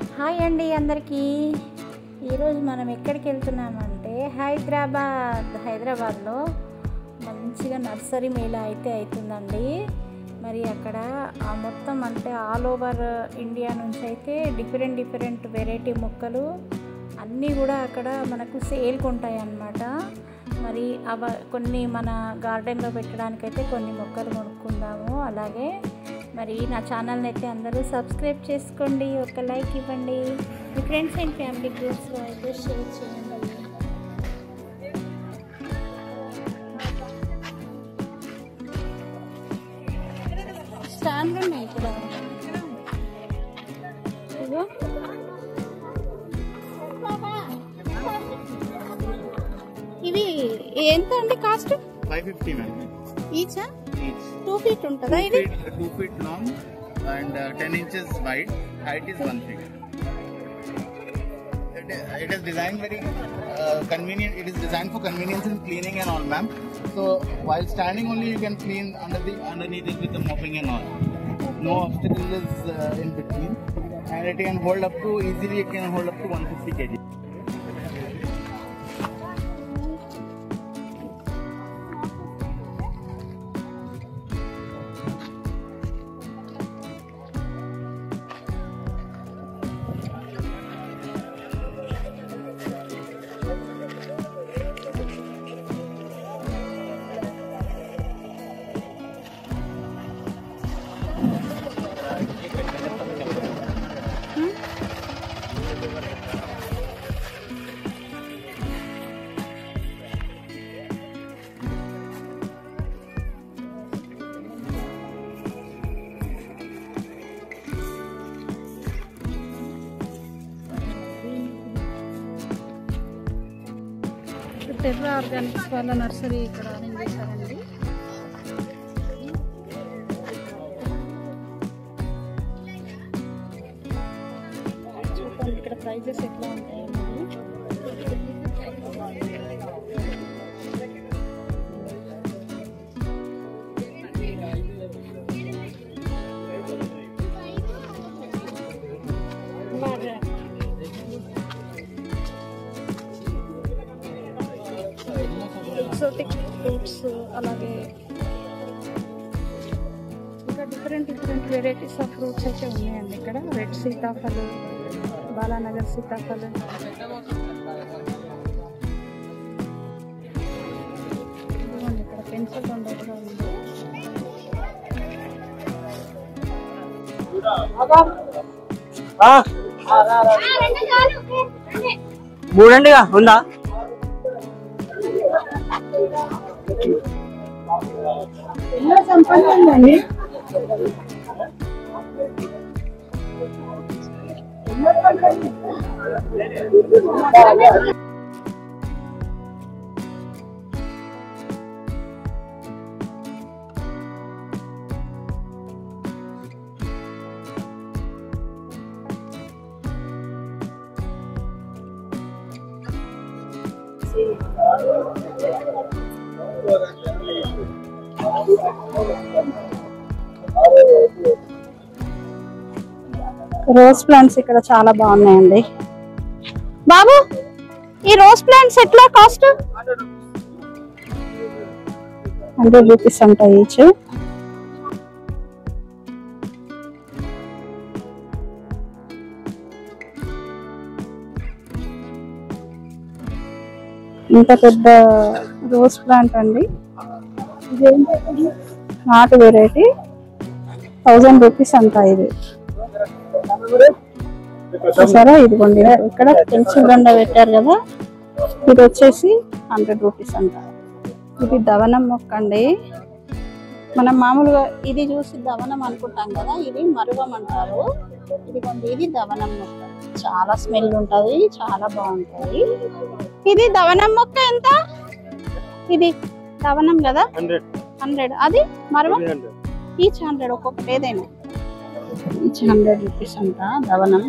Hi అండి అందరికీ. ఈరోజు మనం ఎక్కడికి వెళ్తున్నామంటే హైదరాబాద్లో మంచిగా నర్సరీ మేళా అయితే అవుతుందండి. మరి అక్కడ మొత్తం అంటే ఆల్ ఓవర్ ఇండియా నుంచి అయితే డిఫరెంట్ వెరైటీ మొక్కలు అన్నీ కూడా అక్కడ మనకు సేల్కి ఉంటాయి అన్నమాట. మరి కొన్ని మన గార్డెన్లో పెట్టడానికైతే కొన్ని మొక్కలు కొనుక్కుందాము. అలాగే మరి నా ఛానల్ని అయితే అందరూ సబ్స్క్రైబ్ చేసుకోండి, ఒక లైక్ ఇవ్వండి, మీ ఫ్రెండ్స్ అండ్ ఫ్యామిలీ గ్రూప్స్లో అయితే షేర్ చేయండి. స్టాండ్ ఉన్నాయి ఇక్కడ. ఇవి ఎంత అండి కాస్ట్? 550 మ్యామ్. ఈచా? 2 feet ఉంటుందా ఇది? 2 feet long and 10 inches wide. Height is 1 feet. It is designed very convenient. It is designed for convenience in cleaning and all, ma'am. So while standing only you can clean underneath it with the mopping and all. No obstacle is in between, and it can hold up to easily. It can hold up to 150 kg. Terra Organics వాళ్ళ nursery ఇక్కడ arrange చేశారండి. చూడండి ఇక్కడ prices ఎట్లా ఉంటాయండి. Exotic fruits, అలాగే ఇంకా different varieties of fruits అయితే ఉన్నాయండి ఇక్కడ. రెడ్ సీతాఫలం, బాలానగర్ సీతాఫలం, ఇక్కడ పెన్సిల్ కొండ కూడా ఉంది. మూడండిగా ఉందా? సంపండి రోజ్ ప్లాంట్స్ ఇక్కడ చాలా బాగున్నాయండి. బాబు, ఈ రోజ్ ప్లాంట్స్ ఎట్లా కాస్ట్? 100 రూపీస్ అంట ఈచ్. ఇంత పెద్ద రోజ్ ప్లాంట్ అండి. నాటు వెరైటీ 1000 రూపీస్ అంట ఇది. సరే, ఇదిగోండి ఇక్కడ పెన్సిల్ దండ పెట్టారు కదా, ఇది వచ్చేసి 100 రూపీస్ అంట. ఇది దవనం మొక్క అండి. మనం మామూలుగా ఇది చూసి దవనం అనుకుంటాం కదా, ఇది మరువం అంటారు. ఇదిగోండి, ఇది దవనం మొక్క. చాలా స్మెల్ ఉంటుంది, చాలా బాగుంటుంది. ఇది దవనం మొక్క ఎంత? ఇది దవనం కదా, 100. అది మరువం ఈచ్ 100, ఒక్కొక్కటి ఏదైనా ఈచ్ 100 రూపీస్ అంట దవనం.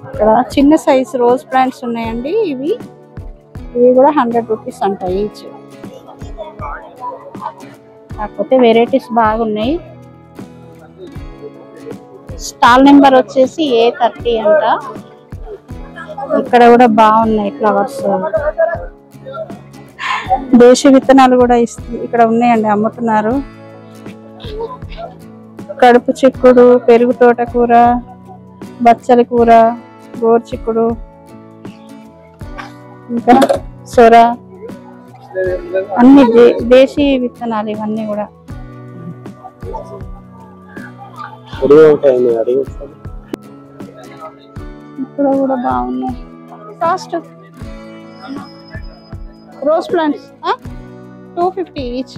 ఇక్కడ చిన్న సైజ్ రోజ్ ప్లాంట్స్ ఉన్నాయండి. ఇవి ఇవి కూడా 100 రూపీస్ అంట ఈచ్. కాకపోతే వెరైటీస్ బాగున్నాయి. స్టాల్ నెంబర్ వచ్చేసి A30 అంట. ఇక్కడ కూడా బాగున్నాయి ఫ్లవర్స్. దేశీ విత్తనాలు కూడా ఇక్కడ ఉన్నాయండి, అమ్ముతున్నారు. కడుపు చిక్కుడు, పెరుగు తోటకూర, బచ్చలి కూర, గోరు చిక్కుడు, ఇంకా సొర, అన్ని దేశీ విత్తనాలు ఇవన్నీ కూడా. ఇక్కడ కూడా బాగున్నాయి. Cost rose plants 250 each.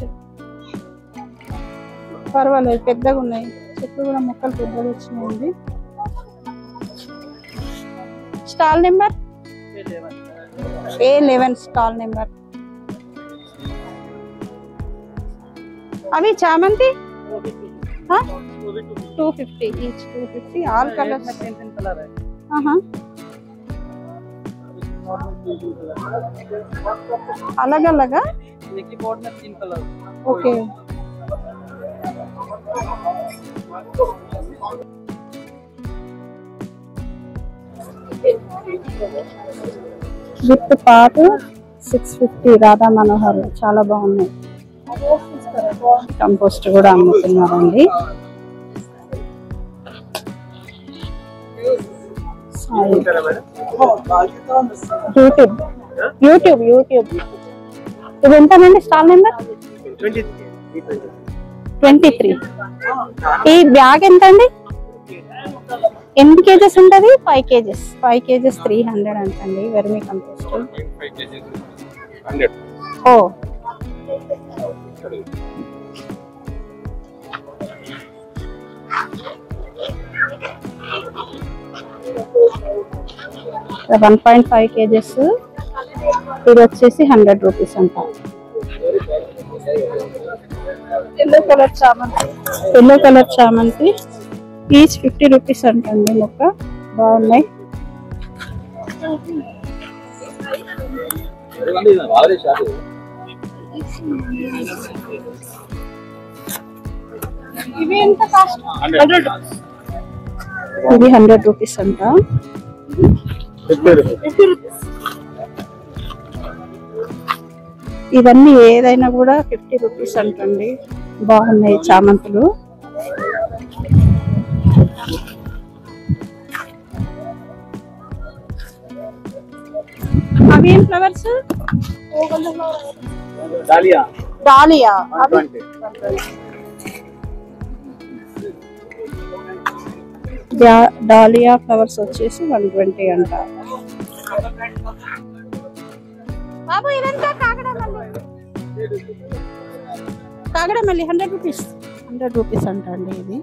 పర్వాలేదు, పెద్దగా ఉన్నాయి చెట్లు కూడా, మొక్కలు పెద్దగా వచ్చినాయండి. Stall number A11 stall number. అవి చామంతి 250 ఈచ్. 250 all colours. अलग अलग okay. Gift pot 650 Radha Manohar. చాలా బాగున్నాయి. కంపోస్ట్ కూడా అమ్ముతున్నారండి. యూట్యూబ్ ఇది ఎంతనండి? Stall number 23. ఈ బ్యాగ్ ఎంత అండి? ఎన్ని కేజెస్ ఉంటుంది? 5 కేజెస్. 5 కేజెస్ 300 అంటండి. Vermi compost. ఓ 1.5 కేజెస్. ఇది వచ్చేసి 100 రూపీస్ అంట. ఎల్లో కలర్ చామంతి ఈచ్ 50 రూపీస్ అంటండి. మొక్క బాగున్నాయి. ఇవి ఎంత కాస్ట్? 100. ఇది 100 రూపీస్ అంట. 50 రూపీస్. ఇవన్నీ ఏదైనా కూడా 50 రూపీస్ అంటండి. బాగున్నాయి చామంతులు. అవి ఏం ఫ్లవర్స్? డాలియా. డాలియా ఫ్లవర్స్ వచ్చేసి 120 అంట. బాబు ఇదంతా కాగడమల్లి 100 రూపీస్. 100 రూపీస్ అంట అండి. ఇది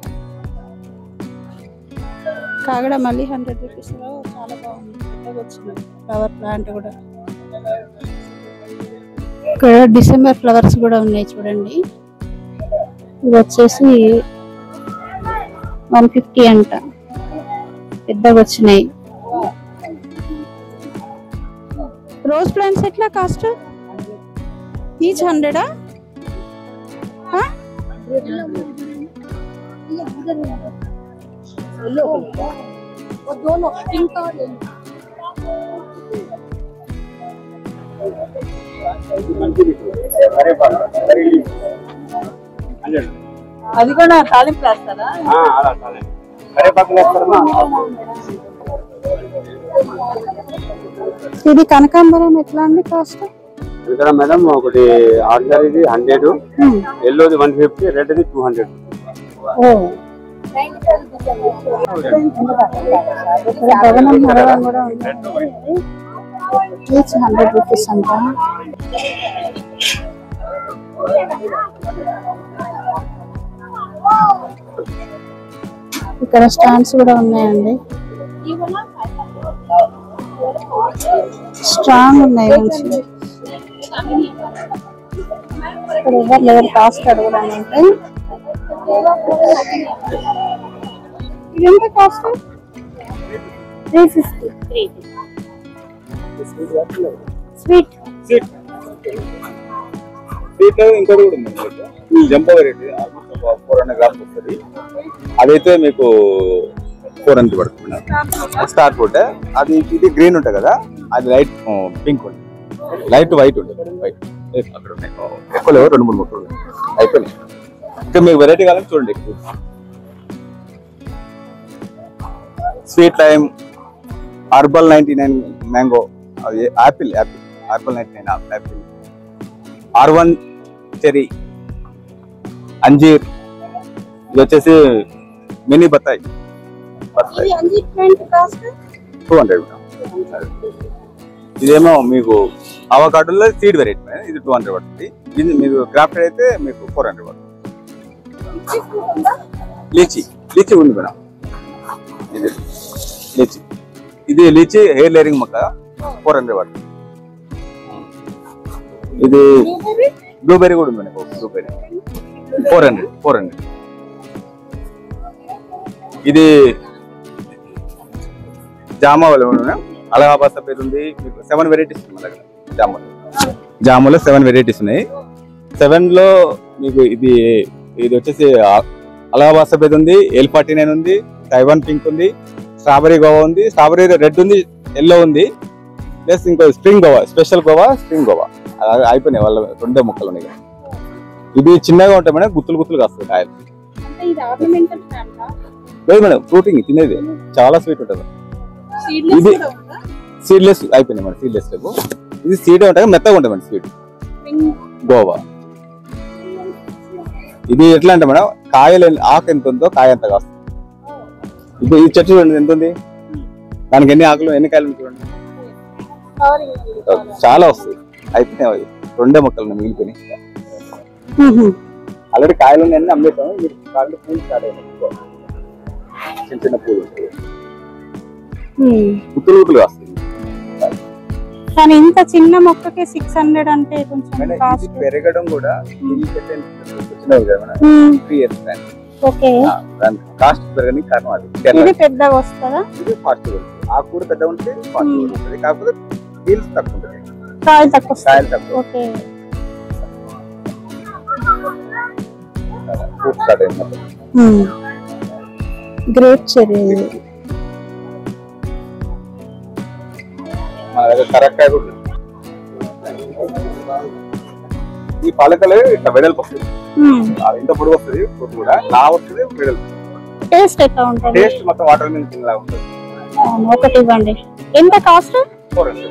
కాగడమల్లి 100 రూపీస్ లో చాలా బాగుంది. పెద్దగా వచ్చింది ఫ్లవర్ ప్లాంట్ కూడా. ఇక్కడ డిసెంబర్ ఫ్లవర్స్ కూడా ఉన్నాయి చూడండి. ఇది వచ్చేసి 150 అంట. పెద్దగా వచ్చినాయి. రోజ్ ప్లాంట్స్ ఎట్లా కాస్ట్? ఈచ్ 100. అది కూడా తాలింపు వేస్తారా? ఇది కనకాంబరం ఎట్లా అండి కాస్ట్? మేడం ఒకటి ఆర్డినరీది 100, ఎల్లోది 150, రెడ్ది 200. ఈచ్ 100 రూపీస్ అంట. ఇక్కడ స్టాండ్స్ కూడా ఉన్నాయండి. స్ట్రాంగ్ ఉన్నాయి మంచి. ఇక్కడ ఎవరు లేరు కాస్ట్ అడగడానికి. ఇదెంత కాస్ట్? 350. స్వీట్ స్వీట్ ఇంకోటి కూడా ఉంది జంబో వెరైటీ ఆల్మోస్ట్ 400 గ్రామ్స్ వస్తుంది. అదైతే మీకు 400 పడుతుంది. స్టార్ ఫ్రూట్ అది ఇది గ్రీన్ ఉంటుంది కదా, అది లైట్ పింక్ ఉంటుంది, లైట్ వైట్ ఉంటుంది. వైట్ అక్కడ ఉన్నాయి ఎక్కువ లేవు, 2-3 మొక్కలు అయిపోయినాయి. ఇంకా మీకు వెరైటీ కావాలని చూడండి. స్వీట్ లైమ్, హర్బల్ 99 మ్యాంగో, అది apple herbal 99 apple, R1 cherry, అంజీర్, ఇది వచ్చేసి మినీ బత్తాయి 200. ఇదేమో మీకు అవకాడోలో సీడ్ వెరైటీ, ఇది 200 పడుతుంది. ఇది మీకు గ్రాఫ్టెడ్ అయితే మీకు 400 పడుతుంది. లీచీ ఉంది మేడం, ఇది లీచీ హెయిర్ లేరింగ్ మొక్క 400 పడుతుంది. ఇది బ్లూబెర్రీ కూడా ఉంది మేడం, బ్లూబెర్రీ 400. ఇది జామా అలహాబాద్ సఫేద్ ఉంది, మీకు 7 వెరైటీస్ ఉంది మన దగ్గర. జామాలో 7 వెరైటీస్ ఉన్నాయి. 7లో మీకు ఇది వచ్చేసి అలహాబాద్ సఫేద్ ఉంది, L49 ఉంది, తైవాన్ పింక్ ఉంది, స్ట్రాబెరీ గోవా ఉంది, స్ట్రాబెరీ రెడ్ ఉంది, ఎల్లో ఉంది, ప్లస్ ఇంకో spring Goa, special Goa, spring Goa అయిపోయినాయి. వాళ్ళ 2 మొక్కలు ఉన్నాయి. ఇది చిన్నగా ఉంటాయి మేడం, గుత్తులు కాస్తుంది కాయలు. లేదు మేడం, ఫ్రూటింగ్ తినేది చాలా స్వీట్ ఉంటుంది. ఇది సీడ్లెస్ అయిపోయినాయి మేడం, సీడ్లెస్ లేవు. ఇది సీడ్ ఉంటాయి, మెత్తగా ఉంటుంది మేడం స్వీట్ గోవా. ఇది ఎట్లా అంటే మేడం, కాయలు ఆకు ఎంత ఉందో కాయ ఎంత కాస్తుంది. ఇప్పుడు ఈ చెట్టు చూడండి ఎంత ఉంది, దానికి ఎన్ని ఆకులు ఎన్ని కాయలు చూడండి, చాలా వస్తాయి. అయిపోయినాయి 2 మొక్కలు మిగిలిపోయినాయి. ఆల్రెడీ కాయలు అన్ని అమ్మేసాము. మీరు కాళ్ళు పూలు స్టార్ట్ అయినాయి, చిన్న పూలు గుత్తులు వస్తాయి. కానీ ఇంత చిన్న మొక్కకి 600 అంటే కొంచెం కాస్ట్. పెరగడం కూడా కాస్ట్ పెరగడానికి కారణం అది. ఇది పెద్దగా వస్తుందా? ఇది ఫాస్ట్ ఆకు కూడా పెద్దగా ఉంటే ఫాస్ట్ ఉంటుంది, కాకపోతే హీల్స్ తక్కువ ఉంటుంది, కాయలు తక్కువ. ఓకే స్టార్ట్ అయింది. గ్రేట్ చెర్రీ మన దగ్గర కరక్కాయ కూడా. ఈ పాలకలే ఇట్లా వెడల్పు వస్తుంది, ఇంత పొడి వస్తుంది, పొడి కూడా నా వస్తుంది వెడల్పు. టేస్ట్ ఎట్లా ఉంటుంది? టేస్ట్ మొత్తం వాటర్ మిల్క్ లాగా ఉంటుంది. ఒకటి ఇవ్వండి. ఎంత కాస్ట్? 400.